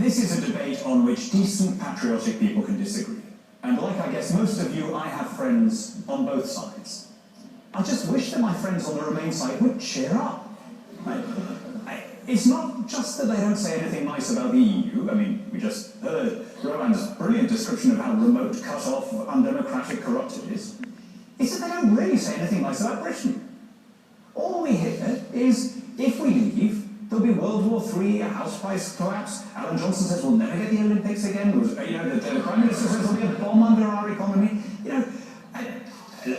This is a debate on which decent, patriotic people can disagree. And like I guess most of you, I have friends on both sides. I just wish that my friends on the Remain side would cheer up. It's not just that they don't say anything nice about the EU. I mean, we just heard Rowan's brilliant description of how remote, cut off, undemocratic, corrupt it is. It's that they don't really say anything nice about Britain. All we hear is, if we leave, there'll be World War III, a house price collapse. Alan Johnson says we'll never get the Olympics again. The Prime Minister says there'll be a bomb under our economy.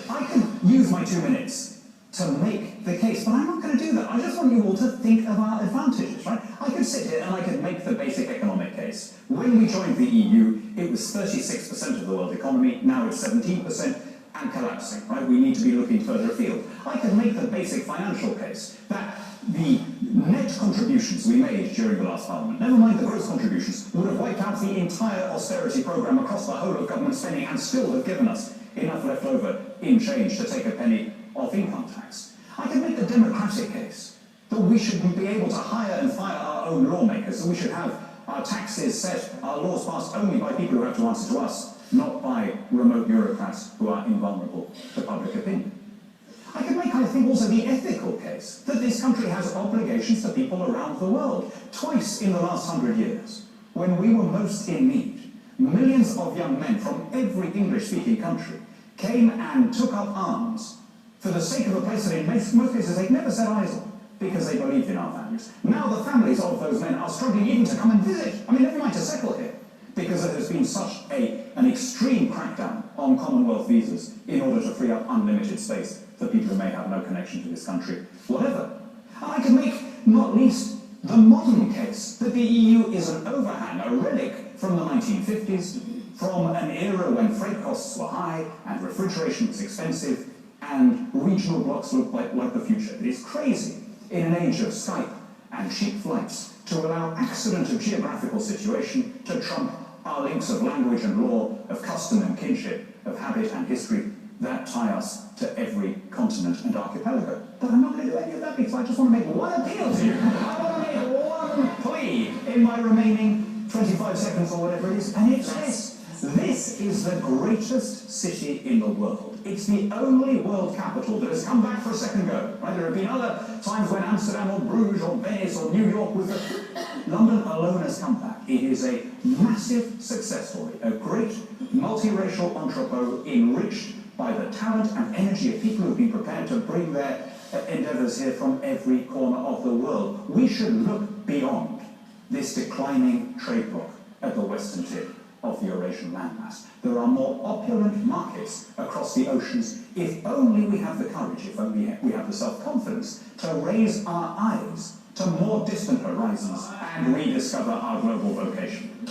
I can use my 2 minutes to make the case, but I'm not going to do that. I just want you all to think of our advantages, right? I could sit here and I could make the basic economic case. When we joined the EU, it was 36% of the world economy. Now it's 17% and collapsing, right? We need to be looking further afield. I could make the basic financial case that the net contributions we made during the last Parliament, never mind the gross contributions, would have wiped out the entire austerity programme across the whole of government spending and still have given us enough left over in change to take a penny off income tax. I can make the democratic case that we should be able to hire and fire our own lawmakers, that we should have our taxes set, our laws passed only by people who have to answer to us, not by remote bureaucrats who are invulnerable to public opinion. I can make, I think, also the ethical case that this country has obligations to people around the world. Twice in the last 100 years, when we were most in need, millions of young men from every English-speaking country came and took up arms for the sake of a place that in most cases they'd never set eyes on, because they believed in our values. Now the families of those men are struggling even to come and visit. I mean, never mind to settle here, because there has been such an extreme crackdown on Commonwealth visas in order to free up unlimited space for people who may have no connection to this country, whatever. And I can make, not least, the modern case that the EU is an overhang, a relic from the 1950s, from an era when freight costs were high and refrigeration was expensive and regional blocks looked like the future. It is crazy in an age of Skype and cheap flights to allow accident of geographical situation to trump our links of language and law, of custom and kinship, of habit and history that tie us to every continent and archipelago. But I'm not going to do any of that because I just want to make one appeal to you. I want to make one plea in my remaining 25 seconds or whatever it is, and it's this. This is the greatest city in the world. It's the only world capital that has come back for a second go. Right? There have been other times when Amsterdam or Bruges or Venice or New York was London alone has come back. It is a massive success story, a great multiracial entrepot enriched by the talent and energy of people who have been prepared to bring their endeavours here from every corner of the world. We should look beyond this declining trade bloc at the western tip of the Eurasian landmass. There are more opulent markets across the oceans if only we have the courage, if only we have the self-confidence to raise our eyes to more distant horizons and rediscover our global vocation.